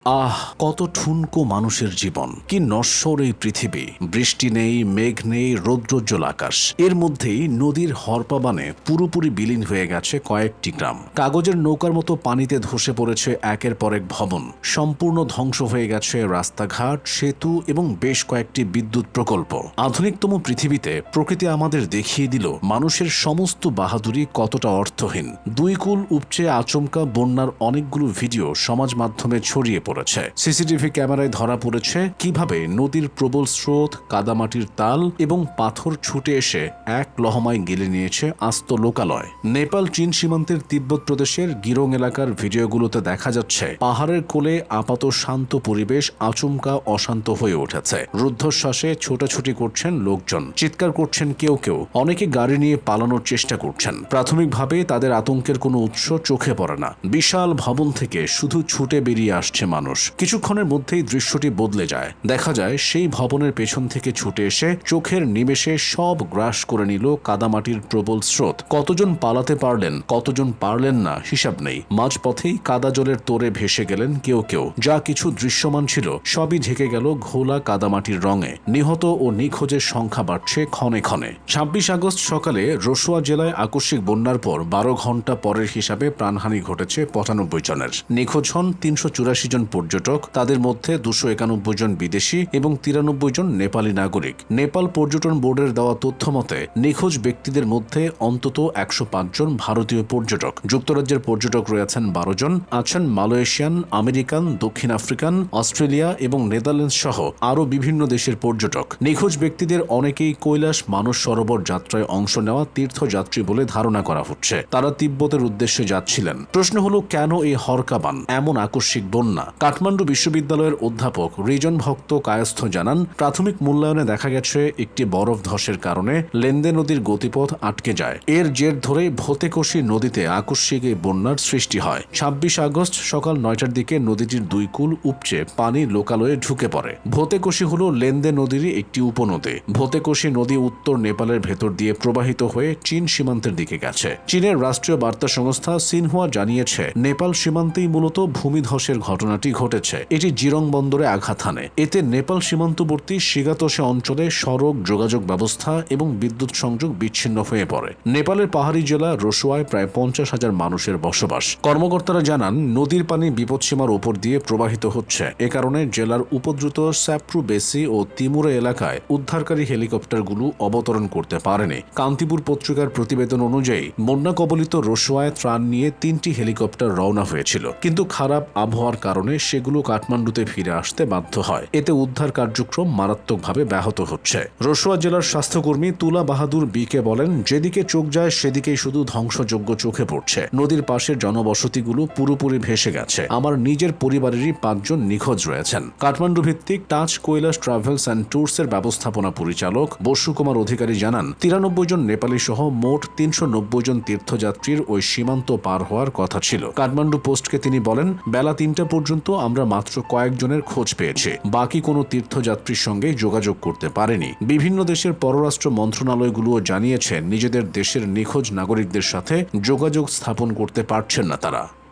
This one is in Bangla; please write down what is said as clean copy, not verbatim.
কত ঠুনকো মানুষের জীবন, কি নশ্বর এই পৃথিবী। বৃষ্টি নেই, মেঘ নেই, রৌদ্রোজ্জ্বল আকাশ, এর মধ্যেই নদীর হরপাবানে পুরোপুরি বিলীন হয়ে গেছে কয়েকটি গ্রাম। কাগজের নৌকার মতো পানিতে ধসে পড়েছে একের পর এক ভবন। সম্পূর্ণ ধ্বংস হয়ে গেছে রাস্তাঘাট, সেতু এবং বেশ কয়েকটি বিদ্যুৎ প্রকল্প। আধুনিকতম পৃথিবীতে প্রকৃতি আমাদের দেখিয়ে দিল মানুষের সমস্ত বাহাদুরি কতটা অর্থহীন। দুই কুল উপচে আচমকা বন্যার অনেকগুলো ভিডিও সমাজ মাধ্যমে ছড়িয়ে পড়েছে। সিসিটিভি ক্যামেরায় ধরা পড়েছে কিভাবে নদীর প্রবল স্রোত, কাদামাটির তাল এবং পাথর ছুটে এসে এক লহমায় গেলে নিয়েছে আস্ত লোকালয়। নেপাল চীন সীমান্তের তিব্বত প্রদেশের গিরং এলাকার ভিডিওগুলোতে দেখা যাচ্ছে পাহাড়ের কোলে আপাত শান্ত পরিবেশ আচমকা অশান্ত হয়ে উঠেছে। রুদ্ধশ্বাসে ছোটাছুটি করছেন লোকজন, চিৎকার করছেন কেউ কেউ, অনেকে গাড়ি নিয়ে পালানোর চেষ্টা করছেন। প্রাথমিকভাবে তাদের আতঙ্কের কোনো উৎস চোখে পড়ে না। বিশাল ভবন থেকে শুধু ছুটে বেরিয়ে আসছে মানুষ। কিছুক্ষণের মধ্যেই দৃশ্যটি বদলে যায়। দেখা যায় সেই ভবনের পেছন থেকে ছুটে এসে চোখের নিমেষে সব গ্রাস করে নিল কাদামাটির প্রবল স্রোত। কতজন পালাতে পারলেন, কতজন পারলেন না হিসাব নেই। মাঝপথেই কাদা জলের তোরে ভেসে গেলেন কেউ কেউ। যা কিছু দৃশ্যমান ছিল সবই ঢেকে গেল ঘোলা কাদামাটির রঙে। নিহত ও নিখোঁজের সংখ্যা বাড়ছে ক্ষণে ক্ষণে। ২৬ আগস্ট সকালে রসুয়া জেলায় আকস্মিক বন্যার পর ১২ ঘন্টা পরের হিসাবে প্রাণহানি ঘটেছে ৯৫ জনের। নিখোঁজ হন ৩৮৪ জন পর্যটক, তাদের মধ্যে ২৯১ জন বিদেশি এবং ৯৩ জন নেপালি নাগরিক। নেপাল পর্যটন বোর্ডের দেওয়া তথ্য মতে নিখোঁজ ব্যক্তিদের মধ্যে অন্তত ১০৫ জন ভারতীয় পর্যটক। যুক্তরাজ্যের পর্যটক রয়েছেন ১২ জন, আছেন মালয়েশিয়ান, আমেরিকান, দক্ষিণ আফ্রিকান, অস্ট্রেলিয়া এবং নেদারল্যান্ডস সহ আরও বিভিন্ন দেশের পর্যটক। নিখোঁজ ব্যক্তিদের অনেকেই কৈলাস মানস সরোবর যাত্রায় অংশ নেওয়া তীর্থযাত্রী বলে ধারণা করা হচ্ছে। তারা তিব্বতের উদ্দেশ্যে যাচ্ছিলেন। প্রশ্ন হলো, কেন এই হরকাবান, এমন আকস্মিক বন্যা? কাঠমান্ডু বিশ্ববিদ্যালয়ের অধ্যাপক রিজন ভক্ত কায়স্থ জানান, প্রাথমিক মূল্যায়নে দেখা গেছে একটি বরফ ধসের কারণে লেন্দে নদীর গতিপথ আটকে যায়। এর জের ধরে ভোতেকোশি নদীতে আকস্মিক এই বন্যার সৃষ্টি হয়। ২৬ আগস্ট সকাল ৯টার দিকে নদীটির দুই কুল উপচে পানি লোকালয়ে ঢুকে পড়ে। ভোতেকোশি হল লেন্দে নদীরই একটি উপনদী। ভোতেকোশি নদী উত্তর নেপালের ভেতর দিয়ে প্রবাহিত হয়ে চীন সীমান্তের দিকে গেছে। চীনের রাষ্ট্রীয় বার্তা সংস্থা সিনহুয়া জানিয়েছে, নেপাল সীমান্তেই মূলত ভূমিধসের ঘটনাটি ঘটেছে। এটি জিরং বন্দরে আঘাত হানে। এতে নেপাল সীমান্তবর্তী শিগাতোসে অঞ্চলে সড়ক, যোগাযোগ ব্যবস্থা এবং বিদ্যুৎ সংযোগ বিচ্ছিন্ন হয়ে পড়ে। নেপালের পাহাড়ি জেলা রসুয়ায় প্রায় ৫০,০০০ মানুষের বসবাস। কর্মকর্তারা জানান, নদীর পানি বিপদসীমার উপর দিয়ে প্রবাহিত হচ্ছে। এ কারণে জেলার উপদ্রুত স্যাপ্রু বেসি ও তিমুরে এলাকায় উদ্ধারকারী হেলিকপ্টারগুলো অবতরণ করতে পারেনি। কান্তিপুর পত্রিকার প্রতিবেদন অনুযায়ী বন্যা কবলিত রসুয়ায় ত্রাণ নিয়ে ৩টি হেলিকপ্টার রওনা হয়েছিল, কিন্তু খারাপ আবহাওয়ার কারণে সেগুলো কাঠমান্ডুতে ফিরে আসতে বাধ্য হয়। এতে উদ্ধার কার্যক্রম মারাত্মকভাবে ব্যাহত হচ্ছে। রসুয়া জেলার স্বাস্থ্যকর্মী তুলা বাহাদুর বিকে বলেন, যেদিকে চোখ যায় সেদিকেই শুধু ধ্বংসযজ্ঞ চোখে পড়ছে। নদীর পাশের জনবসতিগুলো পুরোপুরি ভেসে গেছে। আমার নিজের পরিবারেরই ৫ জন নিখোঁজ রয়েছেন। কাঠমান্ডু ভিত্তিক টাচ কৈলাস ট্রাভেলস অ্যান্ড ট্যুরসের ব্যবস্থাপনা পরিচালক বসু কুমার অধিকারী জানান, ৯৩ জন নেপালি সহ মোট ৩৯০ জন তীর্থযাত্রীর ওই সীমান্ত পার হওয়ার কথা ছিল। কাঠমান্ডু পোস্টকে তিনি বলেন, বেলা ৩টা পর্যন্ত আমরা মাত্র কয়েকজনের খোঁজ পেয়েছি। বাকি কোনো তীর্থযাত্রীর সঙ্গে যোগাযোগ করতে পারেনি। বিভিন্ন দেশের পররাষ্ট্র মন্ত্রণালয়গুলোও জানিয়েছে, নিজেদের দেশের নিখোঁজ নাগরিকদের সাথে যোগাযোগ স্থাপন করতে পারছেন না তারা।